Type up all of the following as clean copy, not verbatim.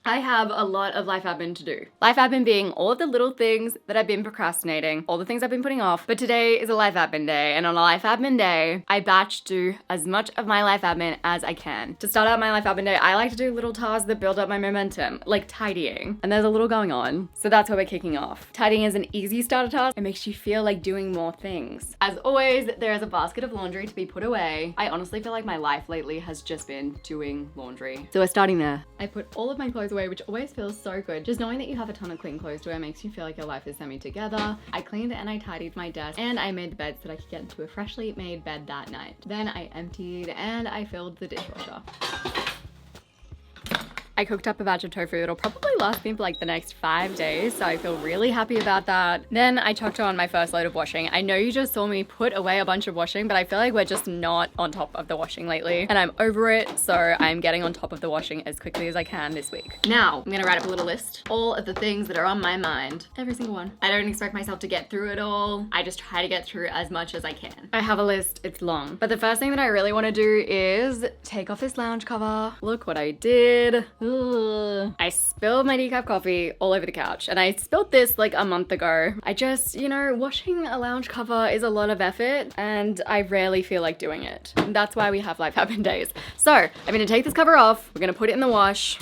I have a lot of life admin to do. Life admin being all of the little things that I've been procrastinating, all the things I've been putting off. But today is a life admin day, and on a life admin day, I batch do as much of my life admin as I can. To start out my life admin day, I like to do little tasks that build up my momentum, like tidying. And there's a little going on, so that's where we're kicking off. Tidying is an easy starter task. It makes you feel like doing more things. As always, there is a basket of laundry to be put away. I honestly feel like my life lately has just been doing laundry. So we're starting there. I put all of my clothes away, which always feels so good. Just knowing that you have a ton of clean clothes to wear makes you feel like your life is semi-together. I cleaned and I tidied my desk, and I made the bed so that I could get into a freshly made bed that night. Then I emptied and I filled the dishwasher. I cooked up a batch of tofu. It'll probably last me for like the next 5 days, so I feel really happy about that. Then I chucked on my first load of washing. I know you just saw me put away a bunch of washing, but I feel like we're just not on top of the washing lately, and I'm over it, so I'm getting on top of the washing as quickly as I can this week. Now, I'm gonna write up a little list. All of the things that are on my mind. Every single one. I don't expect myself to get through it all. I just try to get through as much as I can. I have a list, it's long. But the first thing that I really wanna do is take off this lounge cover. Look what I did. Ugh. I spilled my decaf coffee all over the couch, and I spilled this like a month ago. I just, washing a lounge cover is a lot of effort, and I rarely feel like doing it. And that's why we have life happen days. So I'm gonna take this cover off. We're gonna put it in the wash.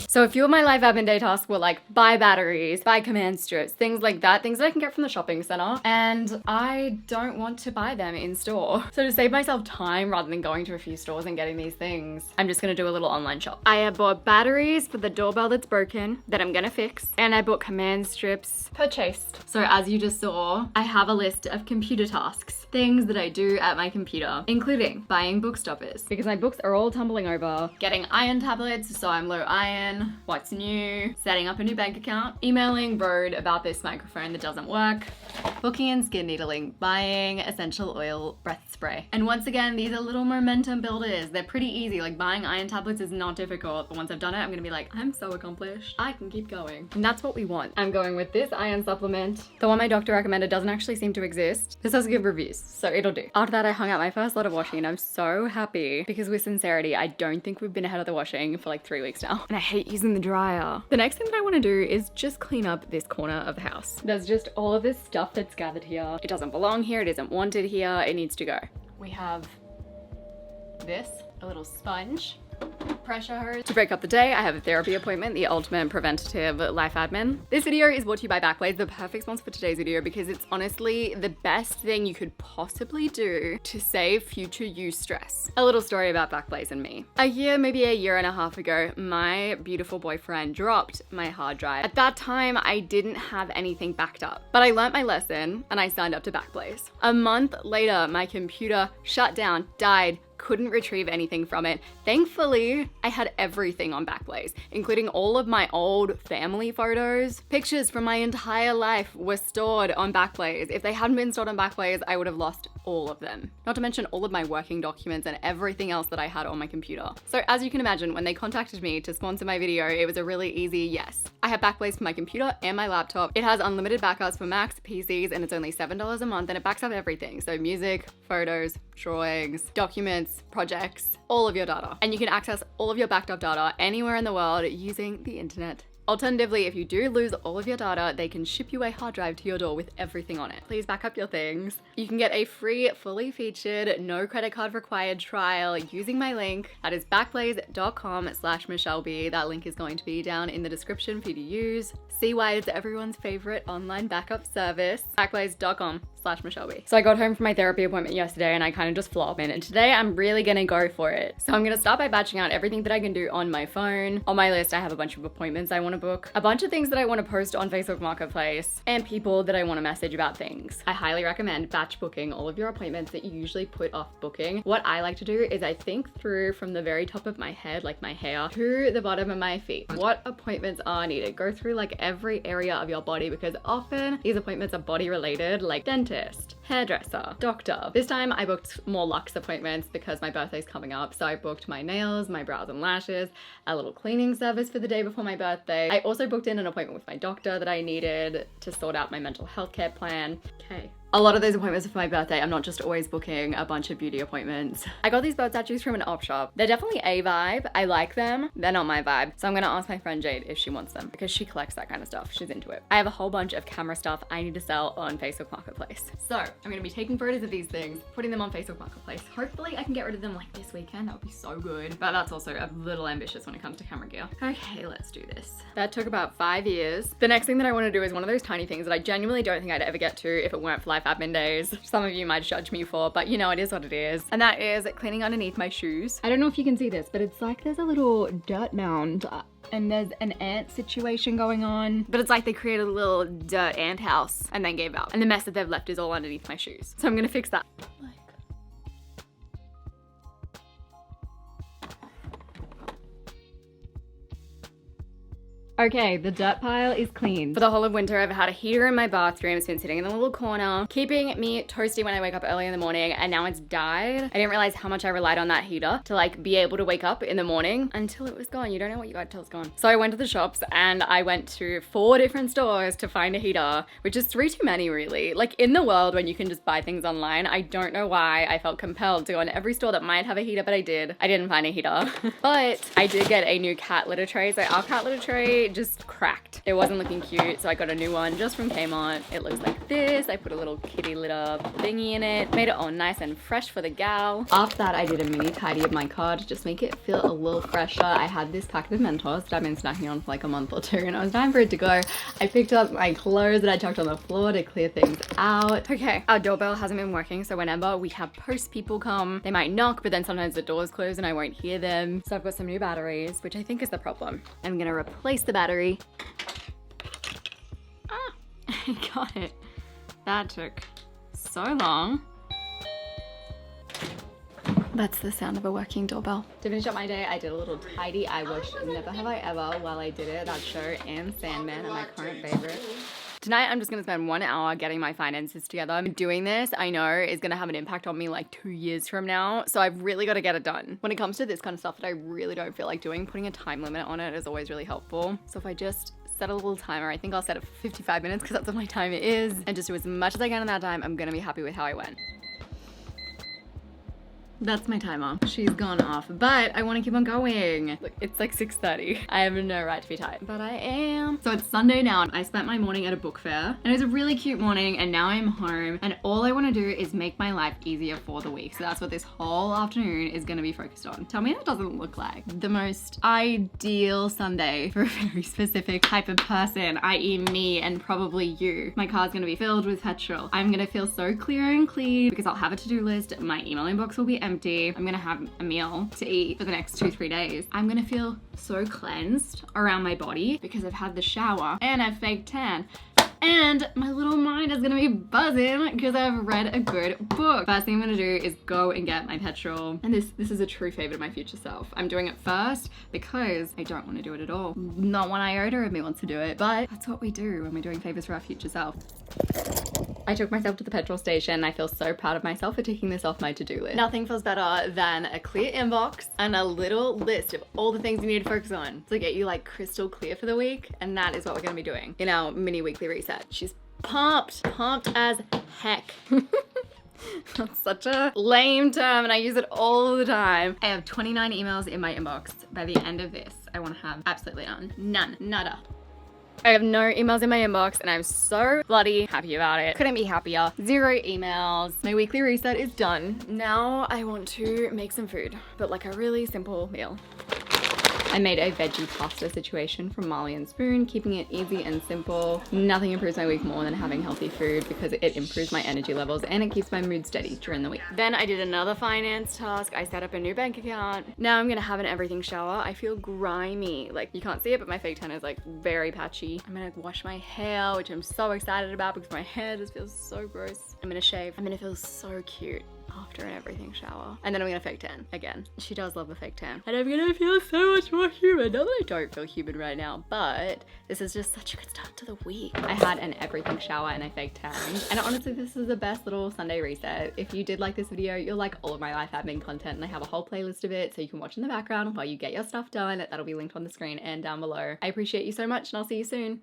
So a few of my life admin day tasks were like buy batteries, buy command strips, things like that, things that I can get from the shopping center. And I don't want to buy them in store. So to save myself time rather than going to a few stores and getting these things, I'm just gonna do a little online shop. I have bought batteries for the doorbell that's broken that I'm gonna fix. And I bought command strips purchased. So as you just saw, I have a list of computer tasks, things that I do at my computer, including buying book stoppers because my books are all tumbling over, getting iron tablets so I'm low iron, what's new, setting up a new bank account, emailing Rode about this microphone that doesn't work, booking and skin needling, buying essential oil breath spray. And once again, these are little momentum builders. They're pretty easy. Like buying iron tablets is not difficult, but once I've done it, I'm gonna be like, I'm so accomplished. I can keep going. And that's what we want. I'm going with this iron supplement. The one my doctor recommended doesn't actually seem to exist. This has good reviews, so it'll do. After that, I hung out my first lot of washing, and I'm so happy because with sincerity, I don't think we've been ahead of the washing for like 3 weeks now. And I hate using the dryer. The next thing that I want to do is just clean up this corner of the house. There's just all of this stuff that's gathered here. It doesn't belong here. It isn't wanted here. It needs to go. We have this, a little sponge, pressure hose. To break up the day, I have a therapy appointment, the ultimate preventative life admin. This video is brought to you by Backblaze, the perfect sponsor for today's video because it's honestly the best thing you could possibly do to save future you stress. A little story about Backblaze and me. Maybe a year and a half ago, my beautiful boyfriend dropped my hard drive. At that time, I didn't have anything backed up, but I learnt my lesson and I signed up to Backblaze. A month later, my computer shut down, died, couldn't retrieve anything from it. Thankfully, I had everything on Backblaze, including all of my old family photos. Pictures from my entire life were stored on Backblaze. If they hadn't been stored on Backblaze, I would have lost all of them. Not to mention all of my working documents and everything else that I had on my computer. So as you can imagine, when they contacted me to sponsor my video, it was a really easy yes. I have Backblaze for my computer and my laptop. It has unlimited backups for Macs, PCs, and it's only $7 a month, and it backs up everything. So music, photos, drawings, documents, projects, all of your data. And you can access all of your backed up data anywhere in the world using the internet. Alternatively, if you do lose all of your data, they can ship you a hard drive to your door with everything on it. Please back up your things. You can get a free, fully featured, no credit card required trial using my link. That is backblaze.com/MichelleB. That link is going to be down in the description for you to use. See why it's everyone's favorite online backup service. Backblaze.com/MichelleB. So I got home from my therapy appointment yesterday and I kind of just flopped in, and today I'm really gonna go for it. So I'm gonna start by batching out everything that I can do on my phone. On my list, I have a bunch of appointments I want to book, a bunch of things that I want to post on Facebook Marketplace, and people that I want to message about things. I highly recommend batch booking all of your appointments that you usually put off booking. What I like to do is I think through from the very top of my head, like my hair, to the bottom of my feet. What appointments are needed? Go through like every area of your body because often these appointments are body related, like dentist, hairdresser, doctor. This time I booked more luxe appointments because my birthday's coming up. So I booked my nails, my brows and lashes, a little cleaning service for the day before my birthday. I also booked in an appointment with my doctor that I needed to sort out my mental health care plan. Okay. A lot of those appointments are for my birthday. I'm not just always booking a bunch of beauty appointments. I got these bird statues from an op shop. They're definitely a vibe. I like them. They're not my vibe. So I'm gonna ask my friend Jade if she wants them because she collects that kind of stuff. She's into it. I have a whole bunch of camera stuff I need to sell on Facebook Marketplace. So I'm gonna be taking photos of these things, putting them on Facebook Marketplace. Hopefully I can get rid of them like this weekend. That would be so good. But that's also a little ambitious when it comes to camera gear. Okay, let's do this. That took about 5 years. The next thing that I wanna do is one of those tiny things that I genuinely don't think I'd ever get to if it weren't for life admin days. Some of you might judge me for, but you know, it is what it is. And that is cleaning underneath my shoes. I don't know if you can see this, but it's like there's a little dirt mound and there's an ant situation going on. But it's like they created a little dirt ant house and then gave up. And the mess that they've left is all underneath my shoes. So I'm gonna fix that. Okay, the dirt pile is clean. For the whole of winter, I've had a heater in my bathroom. It's been sitting in a little corner, keeping me toasty when I wake up early in the morning, and now it's died. I didn't realize how much I relied on that heater to like be able to wake up in the morning until it was gone. You don't know what you got until it's gone. So I went to the shops and I went to 4 different stores to find a heater, which is 3 too many really. Like in the world when you can just buy things online, I don't know why I felt compelled to go in every store that might have a heater, but I did. I didn't find a heater. But I did get a new cat litter tray. So our cat litter tray just cracked. It wasn't looking cute, so I got a new one just from Kmart. It looks like this. I put a little kitty litter thingy in it, made it all nice and fresh for the gal. After that, I did a mini tidy of my car to just make it feel a little fresher. I had this packet of Mentos that I've been snacking on for like a month or 2, and it was time for it to go. I picked up my clothes that I chucked on the floor to clear things out. Okay, our doorbell hasn't been working, so whenever we have post people come, they might knock, but then sometimes the door's closed and I won't hear them. So I've got some new batteries, which I think is the problem. I'm gonna replace the battery. Ah, I got it. That took so long. That's the sound of a working doorbell. To finish up my day, I did a little tidy. I watched Never Have I Ever while I did it. That show and Sandman are my current favorite. Tonight, I'm just gonna spend 1 hour getting my finances together. Doing this, I know, is gonna have an impact on me like 2 years from now. So I've really gotta get it done. When it comes to this kind of stuff that I really don't feel like doing, putting a time limit on it is always really helpful. So if I just set a little timer, I think I'll set it for 55 minutes because that's what my time is, and just do as much as I can in that time, I'm gonna be happy with how I went. That's my timer. She's gone off, but I want to keep on going. Look, it's like 6:30. I have no right to be tired, but I am. So it's Sunday now, and I spent my morning at a book fair, and it was a really cute morning, and now I'm home, and all I want to do is make my life easier for the week. So that's what this whole afternoon is going to be focused on. Tell me that doesn't look like the most ideal Sunday for a very specific type of person, i.e. me and probably you. My car's going to be filled with petrol. I'm going to feel so clear and clean because I'll have a to-do list. My email inbox will be empty. I'm gonna have a meal to eat for the next 2-3 days. I'm gonna feel so cleansed around my body because I've had the shower and I've fake tan. And my little mind is gonna be buzzing because I've read a good book. First thing I'm gonna do is go and get my petrol. And this is a true favor to my future self. I'm doing it first because I don't want to do it at all. Not one iota of me wants to do it, but that's what we do when we're doing favors for our future self. I took myself to the petrol station. I feel so proud of myself for taking this off my to-do list. Nothing feels better than a clear inbox and a little list of all the things you need to focus on to get you like crystal clear for the week. And that is what we're gonna be doing in our mini weekly reset. She's pumped as heck. That's such a lame term and I use it all the time. I have 29 emails in my inbox. By the end of this, I wanna have absolutely none, nada. I have no emails in my inbox and I'm so bloody happy about it. Couldn't be happier. 0 emails. My weekly reset is done. Now I want to make some food, but like a really simple meal. I made a veggie pasta situation from Marley and Spoon, keeping it easy and simple. Nothing improves my week more than having healthy food because it improves my energy levels and it keeps my mood steady during the week. Then I did another finance task. I set up a new bank account. Now I'm gonna have an everything shower. I feel grimy. Like you can't see it, but my fake tan is like very patchy. I'm gonna wash my hair, which I'm so excited about because my hair just feels so gross. I'm gonna shave. I'm gonna feel so cute after an everything shower. And then I'm gonna fake tan again. She does love a fake tan. And I'm gonna feel so much more human. Not that I don't feel human right now, but this is just such a good start to the week. I had an everything shower and I fake tan. And honestly, this is the best little Sunday reset. If you did like this video, you'll like all of my life admin content, and I have a whole playlist of it so you can watch in the background while you get your stuff done. That'll be linked on the screen and down below. I appreciate you so much, and I'll see you soon.